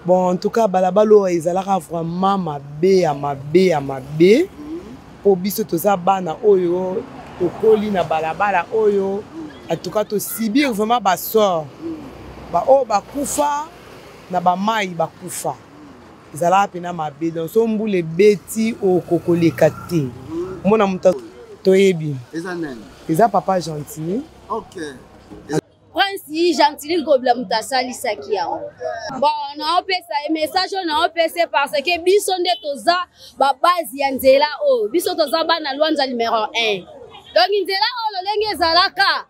Bon, en tout cas, balabalo ezalaka vraiment mabe. Po biso toza bana oyo, tokoli na balabala oyo. En tout cas, to sibir vraiment basor. Ba o bakufa na ba mai bakufa. Ezalaka pena mabe. Donc so mbule beti o kokoleka te. Mona muta toyebi. Eza papa gentil. OK. Prince gentil gobla mutasali sakia. Bon, na opesa message na opesa parce que biso nde toza ba base ya nzela o. Biso toza bana lwanza numéro 1. Donc nzela o lolenge zalaka.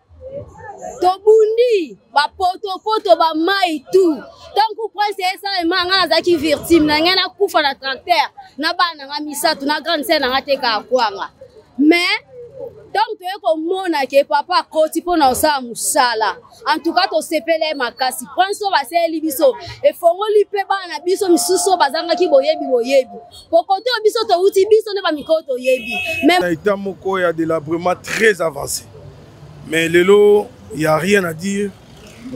Tobundi ba poto ba mai tout. Donc Prince esa emanga zaki victime na ngena kufa na tracteur na bana nga misatu na grande sœur na teka kwanga. Mais donc tu es comme mona que papa koti pona osa musala. En tout cas to sepele makasi. Prince va seli biso e fongoli pe bana biso misuso bazanga ki boyebi. Pokoto biso to uti biso ne ba mikoto yebi. Même na état moko ya délabrement très avancé. Mais lelo il y a rien à dire.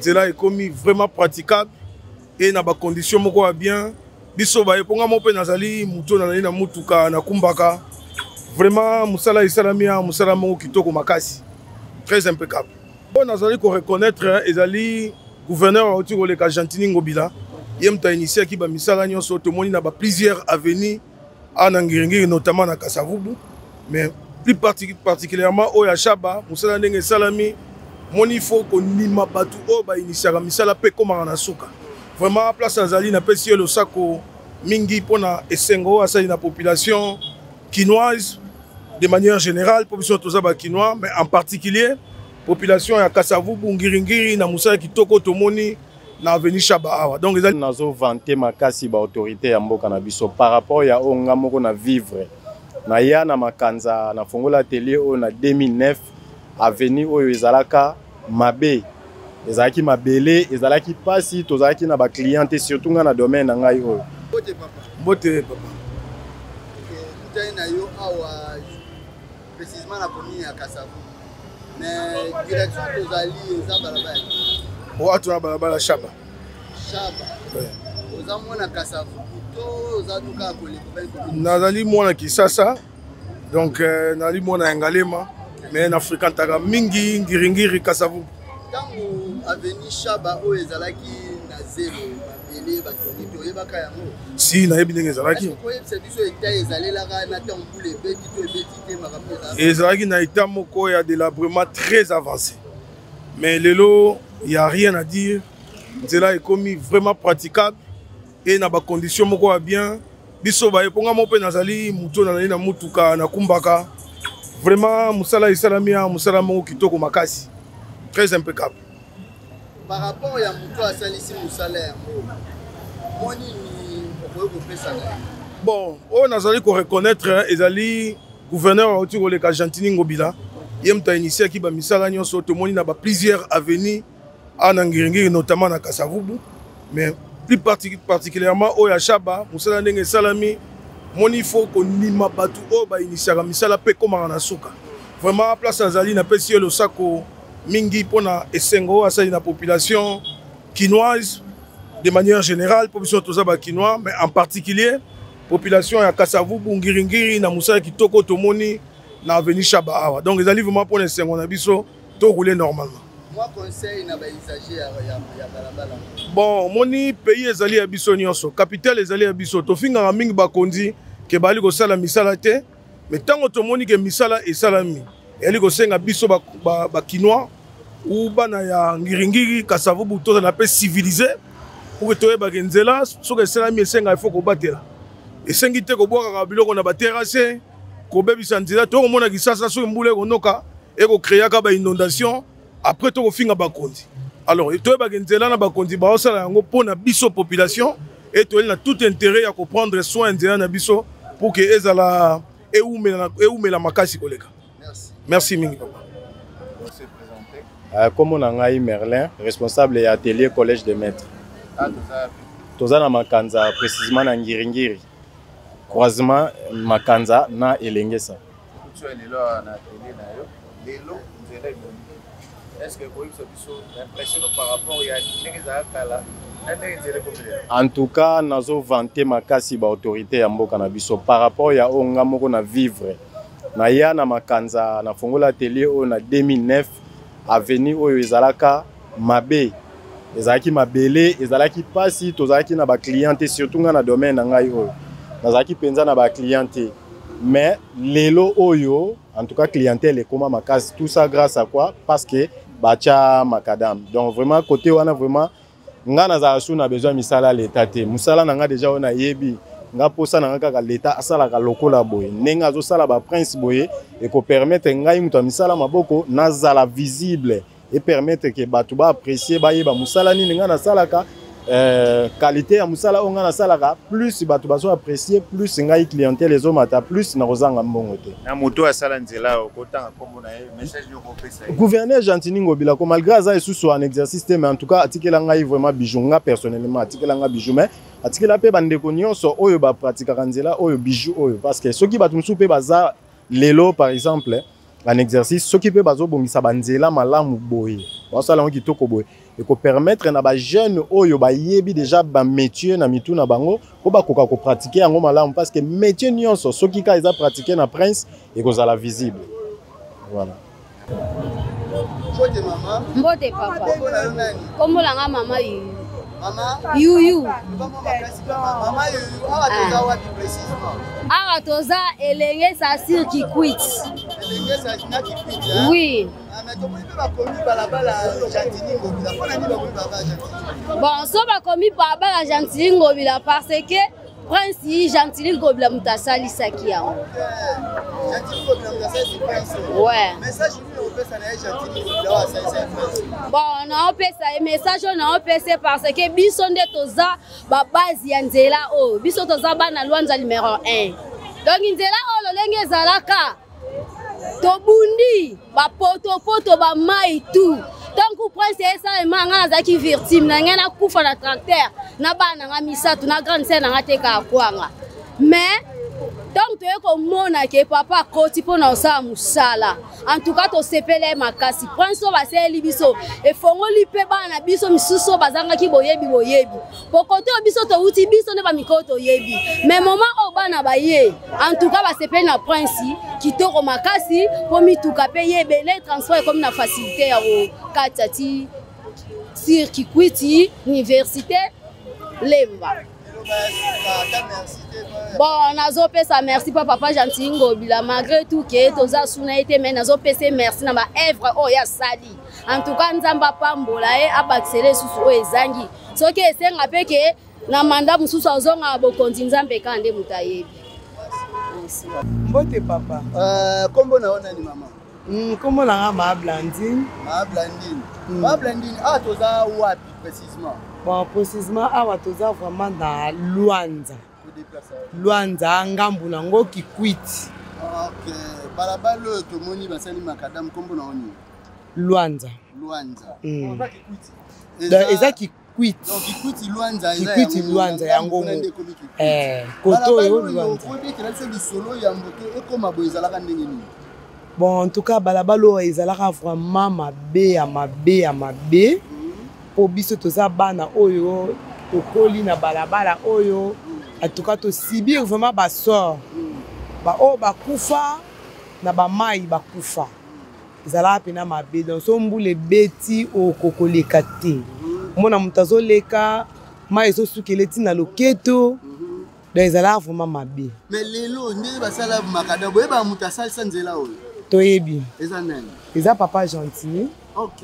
Cela est commis vraiment praticable et na ba condition moko bien. Biso ba eponga mo pe nazali muto na mutuka na kumbaka. Vraiment, Moussala Isalamia, Moussala Mongo Kitoko Makasi. Très impeccable. On a reconnaître Ezali, gouverneur autour de Gentini Ngobila. Il y a initié qui va Missala Nyonso, tout le monde a plusieurs avenues en Angiringi, notamment à Kasavubu. Mais plus particulièrement au Yachaba, Moussala Nenge Salami, il faut qu'on y m'a battu au bas initié à Missala Pekoma Anasuka. Vraiment, place Azali n'a pas si le sako Mingi Pona et Sengo, à la population quinoise. De manière générale, population tozaba quinois, mais en particulier, population ya Kasavubu, Ngiringiri, na Moussa Kitoko, Tomoni, na avenue Chaba. Donc, ils ont vanté makasi ba autorité ya mboka na biso par rapport ya onga moko na vivre. Na ya na makanza na fongola atelier o na 2009 avenue oyo ezalaka mabe. Ezalaki mabele, ezalaki pasi, tozalaki na ba cliente surtout na domaine na ngai oyo. Bote papa. Bote papa. Na yo awa précisément la commune à Kasavu. Mais direction tozali eza balabala. O atuna balabala Chaba. Chaba. Oza mwana Kasavu. To oza tuka koleka. Nazali mwana Kisasa. Donc nazali mwana Ngalema, mais na fréquentaka mingi Ngiringiri Kasavu. Tango avenue Chaba o ezalaki na zéro. Si, na yebi ndenge ezalaki. Ezalaki na état moko ya délabrement très avancé. Mais lelo, il n'y a rien à dire. Cela est commis vraiment praticable et na ba condition moko bien. Biso ba eponga mo pe nazali muto na mutuka na kumbaka. Vraiment musala isalamia, musala mongo kitoko makasi. Très impeccable. Par rapport à Moutou Assalisi Moussalaire, bon, on a reconnaître Ezali, gouverneur autour de Gentini Ngobila. Il y a initié qui va Missala Nyonso, tout le monde a plusieurs avenues en Angiringi, notamment à Kasavubu. Mais plus particulièrement au Yachaba, Moussala Nenge Salami, il faut qu'on y m'a battu au bas initié à Missala Pekoma Anasuka. Vraiment, place Azali n'a pas si le sako. Mingi pona esengo asa na population quinoise de manière générale, population tozaba quinois, mais en particulier population ya Kasavubu, Ngiringiri, na Moussa Kitoko, Tomoni, na avenue Chaba. Donc les alliés vraiment pour les esengo na biso to rouler normalement. Moi conseil na ba usager ya balabala. Bon, moni pays ezali ya biso nyonso, capitale ezali ya biso, to finga mingi bakondi ke bali ko sala misala te, mais tango tomoni ke misala esalami. Elle est biso ba quinois ou bana ya Ngiringiri Kasavubu to na pe civilisé pour que toye ba genzela so que cela mi senga il faut ko batela et sengi te ko boka ka biloko na ba terrasse ko bebisa nzela to mona kisasa so mbule ko noka et ko créer ka ba inondation après to ko finga ba kondi. Alors toye ba genzela na ba kondi ba osala yango pona biso population et to na tout intérêt à ko prendre soin nzela na biso pour que ezala eumela makasi koleka. Merci Mingi Papa. Comme on a Merlin, responsable de l'atelier collège de maîtres. Tozana Makanza, précisément na Ngiringiri. Croisement Makanza na Elengesa. Est-ce que vous avez l'impression par rapport à En tout cas, nazo vanté makasi ba autorité ya mboka na biso par rapport ya onga moko na vivre. Na ya na makanza na fongola atelier o na 2009 avenue oyo ezalaka mabe. Ezalaki mabele, ezalaki pasi, tozalaki na ba cliente surtout nga na domaine na ngai oyo. Nazalaki penza na ba cliente. Mais lelo oyo, en tout cas clientèle est comme makasi, tout ça grâce à quoi? Parce que bacha makadam. Donc vraiment côté wana vraiment nga nazala su na besoin misala l'état te. Musala nanga déjà on a yebi. Nga posa nanga kaka l'état asala ka lokola boye. Nenga zo sala ba prince boye et ko permettre ngai muto misala maboko nazala visible et permettre que batu ba apprécier ba yeba musala ni nga na salaka qualité ya musala onga na salaka plus batu bazo apprécier plus ngai clientèle les hommes ata plus na kozanga mbongo te. Na moto asala nzela okotanga kombo na ye message yo kopesa. Gouverneur Gentini Ngobila ko malgré ça sous un exercice mais en tout cas atikela ngai vraiment bijou nga personnellement atikela nga bijou mais atikela pe bandeko nyonso oyo ba pratika nzela oyo bijou oyo parce que ceux qui batu musu pe baza lelo par exemple un exercice ceux qui pe bazo bongisa banzela malamu boye basala ngi toko boye et ko permettre na ba jeune oyo ba yebi déjà ba métier na mitu na bango ko ba koka ko pratiquer yango malamu parce que métier nyonso ceux qui ka eza pratiquer na prince et ko zala visible voilà. Mbote mama. Mbote papa. Kombo langa mama yu. Mama. Yu. Mama yu. Awa toza wapi précisément? Awa toza elenge sa sir qui quitte. Elenge sa na qui quitte. Oui. Mais comment il va commis balabala Gentini Ngobila? Pona ni ba commis balabala Gentini? Bon, so ba commis balabala Gentini Ngobila parce que Prince Gentini Ngobila mutasali saki yango. Gentini Ngobila mutasali Prince. Ouais. Message ni opesa na Gentini Ngobila wa sai Prince. Bon, na opesa message na opesa parce que biso nde toza ba base ya nzela o. Biso toza bana Luanza numéro 1. Donc nzela o lolenge zalaka tobundi ba poto ba mai tout tant que prince esa emanga azaki victime na ngena kufa na tracteur na bana nga misatu na grande sœur nga teka kwanga mais donc tu eko mona ke papa koti pona osa musala en tout cas to sepele makasi prince ba seli biso e fongoli pe bana biso misuso bazanga ki boyebi pokoto biso to uti biso ne ba mikoto yebi mais moment o bana ba ye en tout cas ba sepele na prince kitoko makasi po mituka pe yebele transport comme na facilité ya o katati sir kikwiti université lemba. Bon, nazo pesa merci papa Gentini Ngobila malgré tout que toza suna été mais nazo pesa merci na ba œuvre o ya sali en tout cas nzamba pambola e abaxele susu o ezangi soki esenga pe ke na manda mususu azonga bokonzi nzambe kande mutayebi. Mbote papa. Kombo na ona ni mama. Kombo na ma Blandine. Ma Blandine. Ma Blandine ah toza wapi précisément? Bon, précisément, awa toza vraiment dans Luanza. Luanza, ngambu nango qui quitte. Ok. Balabalo tomoni basali makadam kombo na oni. Luanza. Luanza. Eza qui quitte. Donc qui quitte Luanza, eza. Qui quitte Luanza yango. Koto yo Luanza. Bon, en tout cas, balabalo ezalaka vraiment mabe. Po biso toza bana oyo tokoli na balabala oyo en tout cas to subir vraiment ba sort ba o bakufa na ba mai bakufa ezala pena mabe donc so mbule beti o kokoleka te mona mutazo leka mai so sukeleti na loketo donc ezala vraiment mabe mais lelo ndenge basala makada boye ba mutasali sanzela oyo toyebi eza nani eza papa Gentini. OK.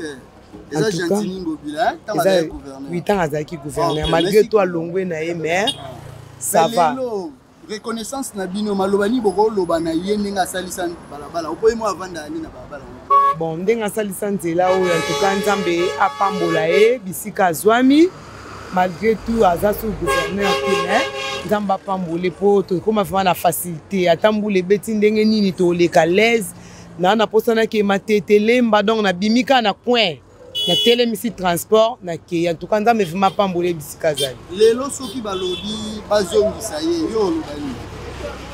Eza Gentini Ngobila, tant à gouverneur. Oui, tant à gouverneur. Malgré toi, l'ongwe na mais ça va. Reconnaissance na bino malobani boko loba na yenga salisan balabala. Opo mo avanda ali na balabala. Bon, ndenga salisan zela o en tout cas nzambe apambola bisika zwami malgré tout azasu gouverneur qui nzamba pambole po to comme vraiment na facilité atambule beti ndenge nini to le calaise na posana ke matete lemba donc na bimika na coin na telemisi transport na ke en tout cas nzambe vraiment pambole bisika zali lelo soki balobi bazongisa ye yo lobani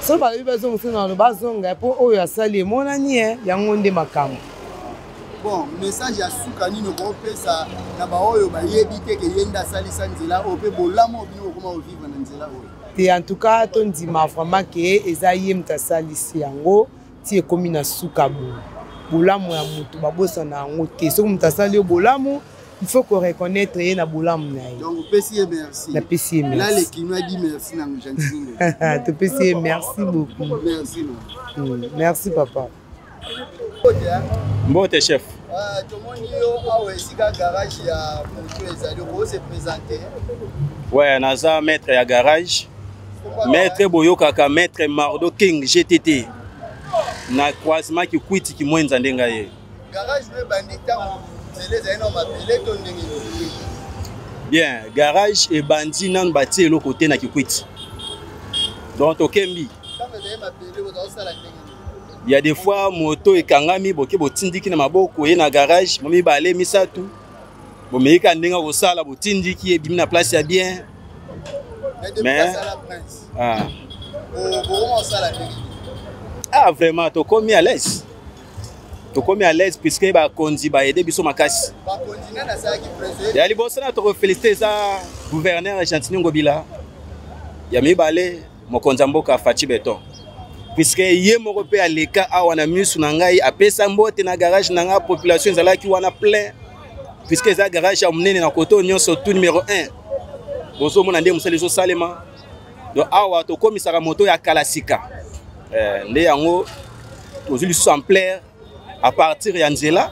so balobi bazongisa na bazonga po oyo asali monani yango nde makambo bon message ya suka nini okopesa na baoyo bayebi te ke yenda salisa nzela ope bolamo bino okoma vivre na nzela oyo te en tout cas tondima vraiment ke eza ye mutu asalisi yango ti ekomi na suka bolamu ya mutu babosana yango te soki mutu asali yo bolamu il faut qu'on reconnaître ye na bolamu na ye donc opesi ye merci napesi ye merci là le kino a dit merci na Gentini topesi ye merci beaucoup merci merci papa Mbote chef. Tomoni yo awa esika garage ya moto ezali ko se présenter. Ouais, naza maître ya garage. Maître boyokaka maître Mardo King GTT. Na croisement ki kwiti ki mwenza ndenga ye. Garage we bandita zeleza eno mapele to ndenge. Bien, garage e bandi nan bati lo côté na ki kwiti. Donc okembi. Kama ze mapele bo za la ndenge. Il y a des fois moto ekangami boke botindiki na maboko ye na garage momi balé misatu bomeka ndenga kosala botindiki ebimi na place ya bien mais vraiment to komi à l'aise puisque ba kondi ba aider biso makasi ba kondi na sa ki président ya liboso na to féliciter ça gouverneur Gentini Ngobila ya mibale mokonza mboka Fachi Beton puisque ye moko pe aleka awa na misu na ngai apesa mbote na garage na nga population ezalaki wana plein puisque eza garage ya munene na koto nyonso tout numéro 1 bozo mona nde musali zo salema donc awa to komisaka moto ya kalasika nde yango tozuli so en plein à partir ya nzela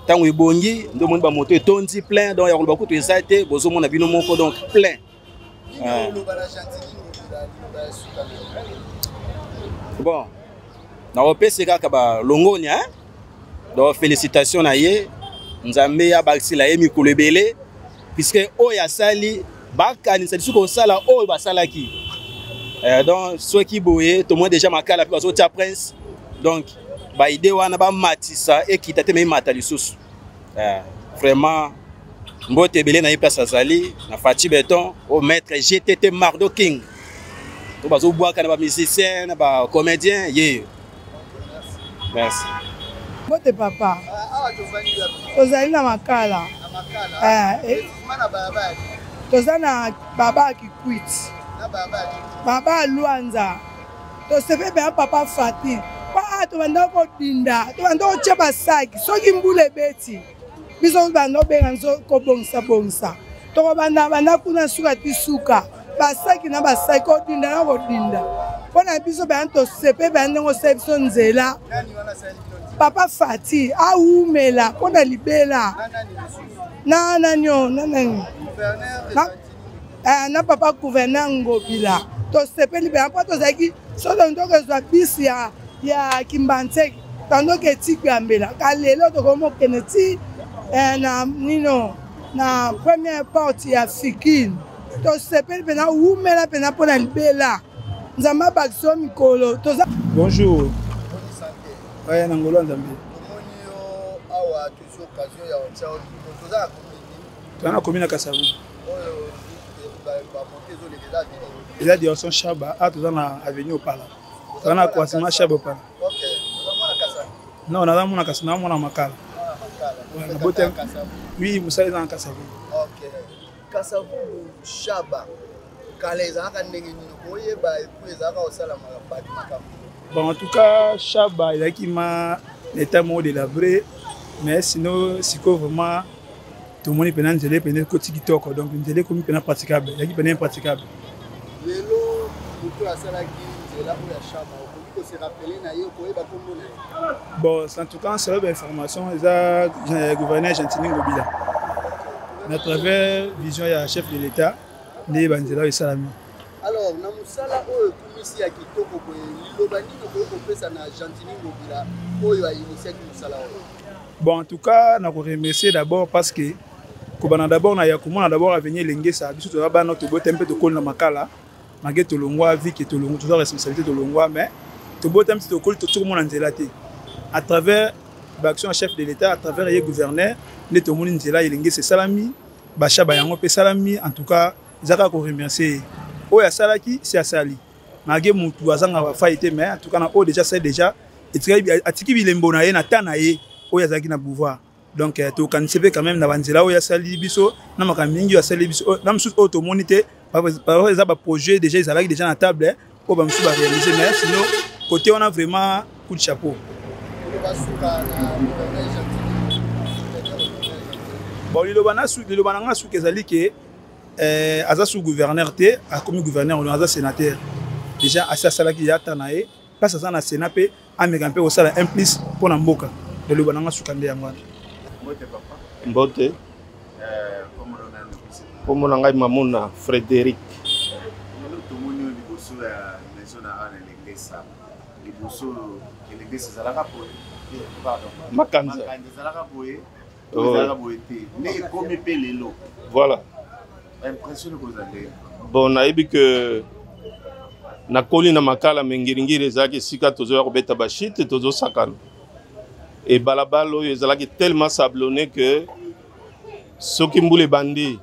tango ebongi ndo moni ba moto etondi plein donc ya koloba kutu eza te bozo mona bino moko donc plein bon na opesi kaka ba longoni hein donc félicitations na ye nzambe ya bakisila ye mikolo ebele puisque oyo asali bakanisa lisusu kosala oyo basalaki donc soki boye to moins déjà makala pe bazotia prince donc baide wana bamatisa ekita te mata lisusu vraiment mbote ebele na ye place azali na Fachi Beton au maître GTT Mardo King to bazo boaka na ba musicien na ba comédien ye merci mbote papa tozali na makala toza na baba Kikwiti baba Luanza tosepe be papa Fati pa tobanda kodinda tobanda kotia basaki soki mbula ebeti biso banda obenga nzo kobongisa tokobanda kuna suka ti suka basaki na basaki kodinda na kodinda mpona biso banda tosepe banda ngosala biso nzela papa Fati aumela mpona libela na papa gouverneur Ngobila tosepeli bena mpo tozalaki soki tokozwa bisi ya Kimbantseki tandoki etikambela kalelo tokomokende ti na nino na première porte ya Fikine tosepeli pena umela pena mpona libela nzambe abakiso mikolo toza bonjour aya na ngolo nzambe tozana commune ya Kasavu eza direction Chaba a toza na avenue Opala toza na croisement Chaba Opala non naza mona Kasavu namona makala oui mosala eza na Kasavu Kasavu Chaba kala ezalaka ndenge nini koyeba epu ezalaka osala makambo bon en tout cas Chaba ezalaki ma l'état moko délabré mais sinon sikoyo vraiment tomoni pena nzela pena koti kitoko donc nzela komi pena praticable ezalaki pena impraticable lelo moto asalaki nzela oyo ya Chaba okoki kose rappele na ye koyeba kombo na ye bon en tout cas c'est information eza gouverneur Gentini Ngobila à travers vision ya chef de l'état nde banzela esalami alors na musala oyo kumisi ya kitoko boye liloba nini okoki kopesa na Gentini Ngobila oyo ainitiaki musala oyo bon en tout cas na ko remercier d'abord parce que kobana d'abord na ya komona d'abord avenir lengesa biso to bana to bote mpe to kolna makala mage to longwa vie que to longwa to responsabilité to longwa mais to bote mpe to kol to tout monde nzela te à travers l'action chef de l'état à travers le gouverneur ne to monde nzela lengesa salami ba Chaba yango pe salami en tout cas zaka ko remercier o ya salaki c'est asali mage mutu azanga ba faite mais en tout cas na o déjà c'est déjà et atiki bilembo na ye na tana ye o ya zaki na pouvoir donc tokanisi mpe quand même na banzela oyo asali biso na makambo mingi oyo asali biso na mosusu oyo tomoni te eza baprojet déjà ezalaki déjà na table oyo bamosusu baréalise mais sinon côté wana vraiment coup de chapeau. Bon liloba na nga suki ezali ke aza sous gouverneur te akomi gouverneur on aza sénateur déjà asi asalaki ya ata na ye place aza na sénat mpe ameka mpe kosala implice mpo na mboka liloba na nga suka nde yango wana. Mbote kombo na ngai mamuna Frédéric Makanza. Voilà. Bon, nayebi que nakoli na makala mengiringiri ezalaki esika tozoya kobeta bashite tozosakana. Et balabala oyo ezalaki tellement sablonné que soki mbula ebandi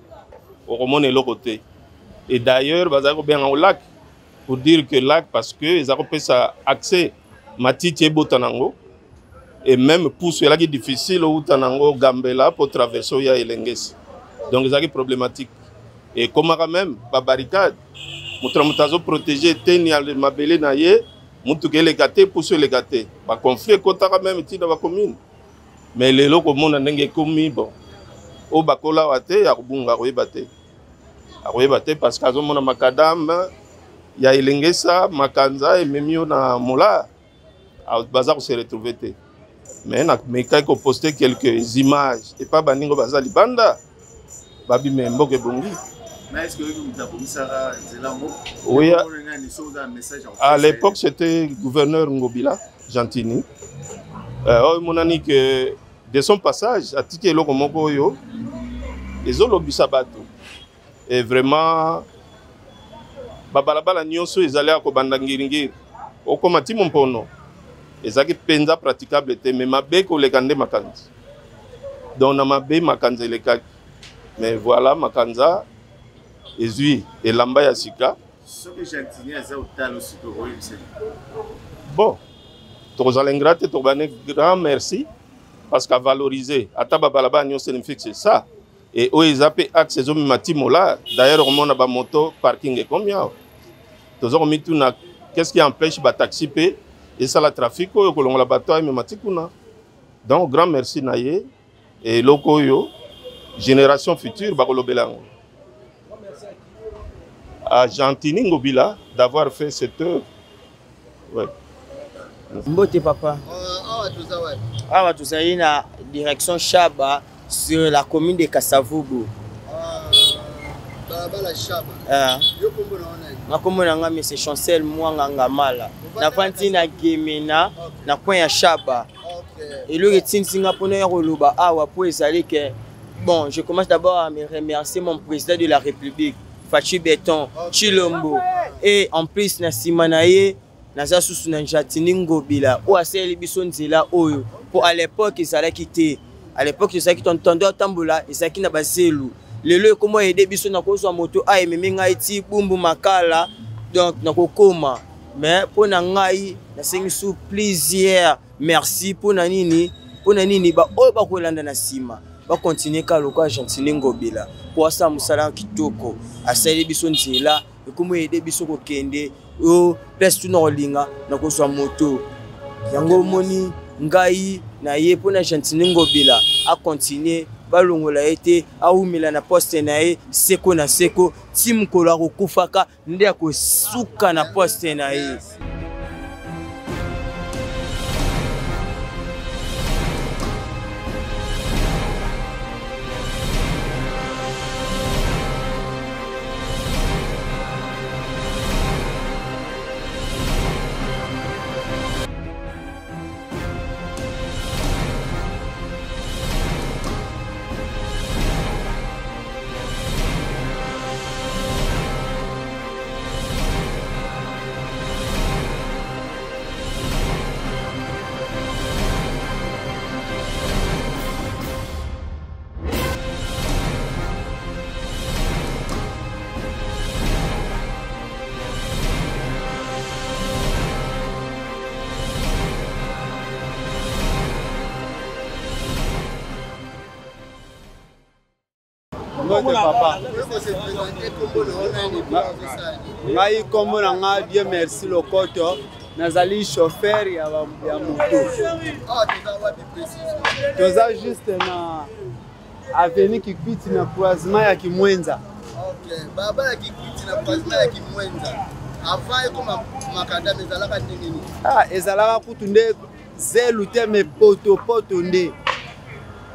okomona eloko te. Et d'ailleurs bazalaki kobenga au lac pour dire que lac parce que ezalaki kopesa accès matiti ebota nango. Et même pour cela qui est difficile au Tanango Gambela pour traverser ya Elengesi. Donc c'est problématique. Et comme quand même ba barricade, mutazo protéger teni al mabele na ye, mutuke les gâté pour se les gâter. Ba conflit kota quand même ti dans la commune. Mais les locaux monde ndenge komi bon. O bakola wate ya kubunga koyebate. Akoyebate parce que mona makadam ya Elengesa, Makanza et memio na mola. A bazar se retrouver te. Mais quand on posté quelques images et pas baningo bazali banda babi membo ke bongi. Mais est-ce que vous avez ça oui, à l'époque c'était gouverneur Ngobila Gentini. Mon ami que de son passage à ticket loko moko yo les olobisa bato et vraiment babalabala nyoso ezali akobanda ngiringiri okomati mompono ezaki penza praticable te mais mabe ko lekande makanza donc na mabe makanza lekaki mais voilà makanza ezui elamba ya sika soki Gentini aza otalo siko oyebiseli bon tozala ingrate tobane grand merci parce qu'a valoriser ata babalaba nyonso ne fixe ça et o ezape axe zo matimola d'ailleurs on a ba moto parking et combien tozo mituna qu'est-ce qui empêche ba taxi pe et ça la trafic au kolongo la bateau mais matikuna donc grand merci naye et loko yo génération future ba kolobelango à Gentini Ngobila d'avoir fait cette œuvre. Ouais. Mbote papa. Awa tozali na direction Chaba sur la commune de Kasavubu. Balabala Chaba. Yo kombo na ona. Na kombo na nga monsieur Chancel Mwanga Ngamala. Na vanti na Gemena na coin ya Chaba. OK. Et le retinsinga pona ya koloba awa po ezali que bon, je commence d'abord à me remercier mon président de la République, Fachi Beton, Chilombo. Et en plus na simanaye naza susu na Gentini Ngobila o aseli biso nzela oyo pour à l'époque ezala quitté. À l'époque c'est ça qui t'entendait tambola et ça qui na baselu. Lelo comment aider biso na kozwa moto a ememenga iti bumbu makala donc na kokoma mais pour na ngai na sengi sous plaisir merci pour na nini ba o ba kolanda na sima ba continuer ka lokwa Gentini Ngobila pour ça musala kitoko asali biso nzela et comment aider biso ko kende o place tu na linga na kozwa moto yango moni ngai na ye pour na Gentini Ngobila a continuer balongola ete aumela na poste na ye seko na seko tim kola kokufaka nde akosuka na poste na ye. papa. Ngai kombo na nga Dieu merci lokoto. Nazali chauffeur ya moto. Toza juste na avenue Kikwiti na croisement ya Kimwenza. Okay, baba ya Kikwiti na croisement ya Kimwenza. Avant comme makadam ezalaka ndenge. Ezalaka kutunde zelu te me poto nde.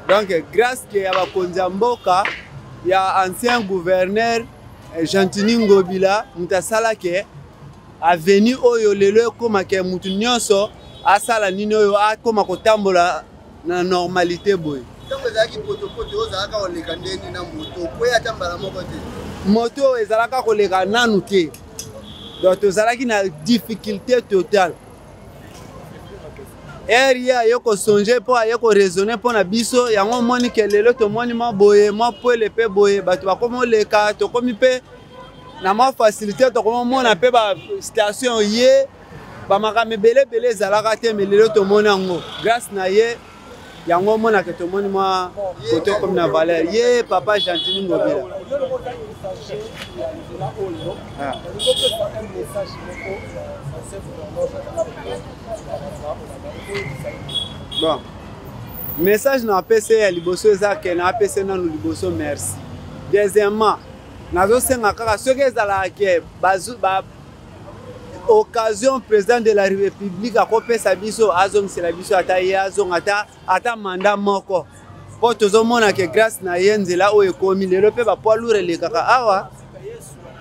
Donc grâce que ya bakonzi ya mboka ya ancien gouverneur Gentini Ngobila mutasala ke avenue oyo lelo koma ke mutu nyonso asala nini oyo akoma kotambola na normalité boy. Donc ezalaki poto ozalaka koleka ndenge na moto po ya tambala moko te. Moto ezalaka koleka nanu te. Donc tozalaki na difficulté totale. Area yoko songe po ayoko raisonner po na biso yango moni ke lelo to moni ma boye ma pole pe boye bato bakomo leka to komi pe na ma facilité to komo mona pe ba station ye ba makame belé zalaka te me lelo to moni yango grâce na ye yango mona ke to moni ma koto comme na valeur ye papa Gentini Ngobila. Bon, message na PC ya liboso ezake na PC na liboso merci. Deuxièmement, nazo senga kaka soki ezala ke ba occasion président de la République akopesa biso azongisela biso ata ye azonga ata mandat moko. Po tozomona ke grâce na ye nzela oyo ekomi lelo pe ba poids lourd elekaka awa.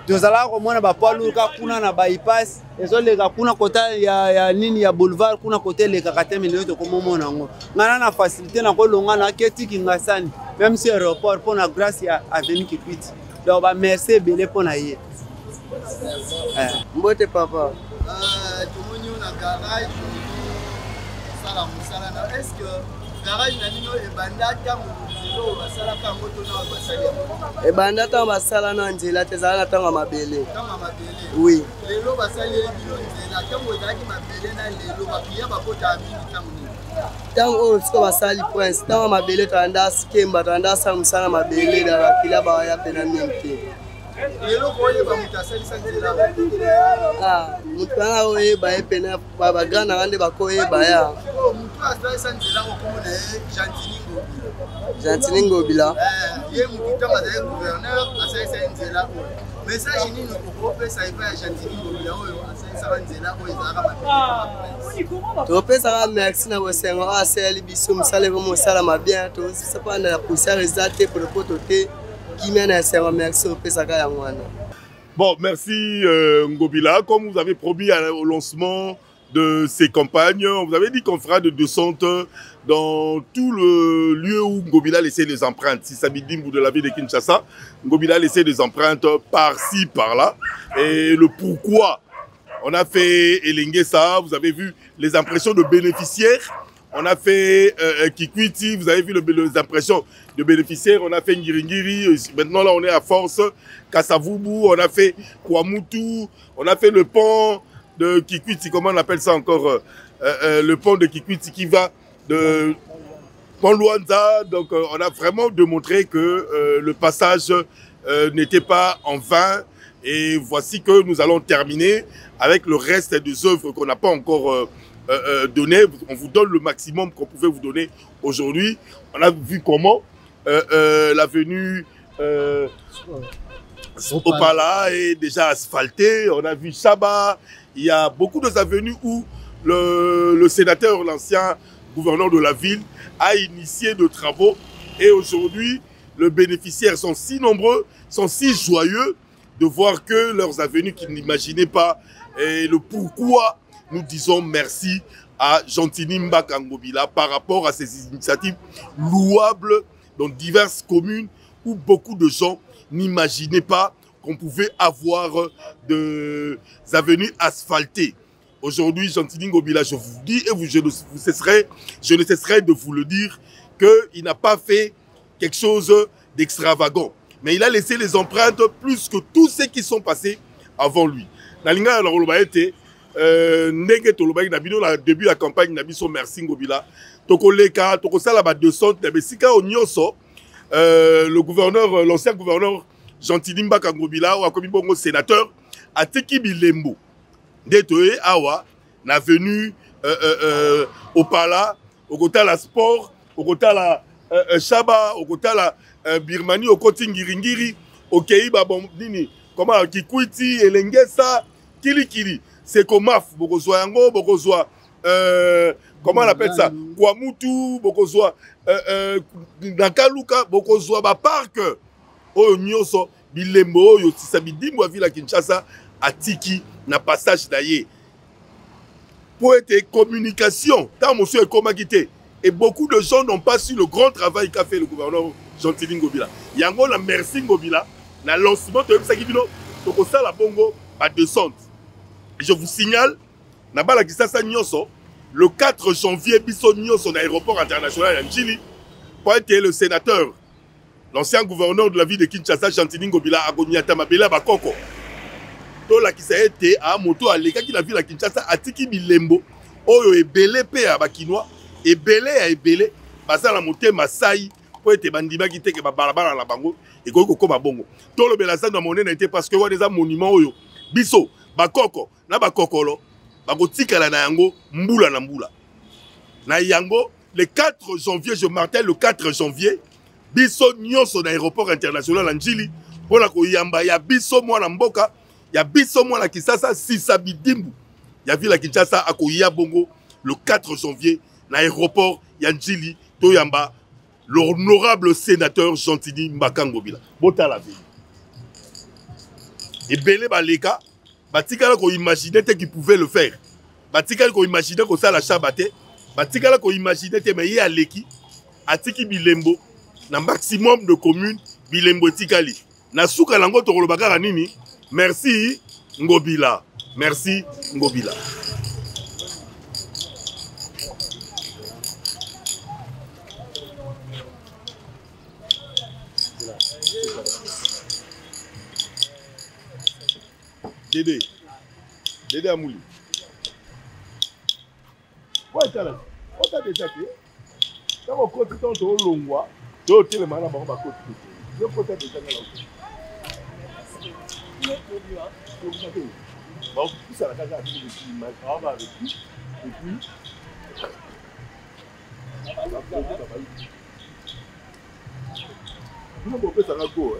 Tozala komona ba poids lourd ka kuna na bypass ezoleka kuna kota ya nini ya boulevard kuna kote lekaka te milio to komomona ngo. Ngana na facilité na kolonga na ketiki ngasani même si aéroport pour na grâce ya avenue Kikwiti. Donc ba merci belé pour na ye. Mbote papa. Tumoni na garage sala musala na est-ce que garage na nino ebanda tango zelo basala ka moto na basali. Ebanda tango basala na nzela te zala tango mabele. Tango mabele. Oui. Lelo basali bilo nzela tango zaki mabele na lelo bakiya bakota amini tango ni. Tango siko basali prince tango mabele tanda skemba tanda sa musala mabele na bakila ba ya pena minti. Lelo koye ba mutasali sanzela. Mutana oye ba pena ba gana ngande bakoye ba ya. Mutu asali sanzela okomona Gentini Ngobila. Gentini Ngobila. Ye mutu tanga za gouverneur asali sanzela. Message nini okopesa ipa ya Gentini Ngobila oyo asali sanzela oyo ezaka mabele. Topesa merci na bosengo asali biso musale bomo sala mabien to sepanda la poussière resate pour le pototé. Bon, merci Ngobila. Comme vous avez promis au lancement de ces campagnes, vous avez dit qu'on fera de descente dans tout le lieu où Ngobila a laissé les empreintes. Si Sabidim ou de la ville de Kinshasa, Ngobila a laissé des empreintes par-ci, par-là. Et le pourquoi on a fait Elengue ça, vous avez vu les impressions de bénéficiaires. On a fait Kikwiti, vous avez vu les impressions de bénéficiaires, on a fait Ngiringiri, maintenant là on est à Force, Kasavubu, on a fait Kwamutu, on a fait le pont de Kikwiti, comment on appelle ça encore, le pont de Kikwiti qui va de Pont Luanza, donc on a vraiment démontré que le passage n'était pas en vain, et voici que nous allons terminer avec le reste des œuvres qu'on n'a pas encore donné. On vous donne le maximum qu'on pouvait vous donner aujourd'hui. On a vu comment l'avenue Opala est déjà asphaltée. On a vu Chaba. Il y a beaucoup d'avenues où le sénateur, l'ancien gouverneur de la ville, a initié de travaux. Et aujourd'hui, les bénéficiaires sont si nombreux, sont si joyeux de voir que leurs avenues qu'ils n'imaginaient pas. Et le pourquoi nous disons merci à Gentini Ngobila par rapport à ces initiatives louables dans diverses communes où beaucoup de gens n'imaginaient pas qu'on pouvait avoir des avenues asphaltées. Aujourd'hui, Gentini Ngobila, je vous dis et je ne cesserai de vous le dire qu'il n'a pas fait quelque chose d'extravagant. Mais il a laissé les empreintes plus que tous ceux qui sont passés avant lui. Nalinga alors ndenge tolobaki na bino na début la campagne na biso merci Ngobila tokoleka tokosala ba descente na besika nyonso le gouverneur, l'ancien gouverneur Gentili Mbaka Ngobila, ou a commis bon sénateur, a teki bilembo. Detoé, awa, na venu au Pala, au côté la sport, au côté la Shaba, au côté la Birmanie, au côté Ngiringiri, au Keiba, bon, nini, comment, Kikuiti, Elengesa, Kili. C'est comme Maf, Bokozwa Yango, Bokozwa, comment on appelle ça, Kwamutu, Bokozwa, Nakaluka, Bokozwa, ba parc, Oyo Nyoso, Bilembo, Oyo Tisabidi, moi, Villa Kinshasa, Atiki, na passage d'ailleurs. Pour être communication, tant monsieur est communiqué. Et beaucoup de gens n'ont pas su le grand travail qu'a fait le gouverneur Gentili Ngobila. Yango la merci Ngobila, na lancement de Msakibino, donc ça la bongo, pas descente. Je vous signale, na bala Kisasa Nyonso, le 4 janvier, Bisso Nyonso, l'aéroport international en Chili, pour être le sénateur, l'ancien gouverneur de la ville de Kinshasa, Gentili Ngobila, Agoniata Mabela Bakoko. La qui s'est été à moto à l'écart qui la ville à Kinshasa a tiki bilembo oyo ebele pe à bakinois ebele basa la moté Masai pour être bandima qui te que balabala la bango et ko ko bongo to le belasa na monnaie n'était parce que wa des monuments oyo biso bakoko na bakokolo bako tikala na yango mbula na mbula na yango le 4 janvier je martèle le 4 janvier biso nyonso na aéroport international en Njili pour la ko yamba ya biso mwana mboka ya biso mwana Kisasa Sisabidimbu. Ya ville à Kinshasa à Koya Bongo le 4 janvier na aéroport Yanjili Toyamba l'honorable sénateur Gentili Mbaka Ngobila. Bota la ville. Et belé baleka batikala ko imaginer te qui pouvait le faire. Batikala ko imaginer ko ça la chabate. Batikala ko imaginer te mais ya leki atiki bilembo na maximum de communes bilembo tikali. Na suka lango to kolobaka nini? Merci Ngobila. Merci Ngobila. Dédé Amouli. Ouais, t'as là. On t'a déjà fait. Quand on compte tant de longues, tu as le malin à bord de la côte. Je peux t'aider déjà là. Bon, tout ça, la case a dit des images avec lui. Et puis, nous, on peut ça go.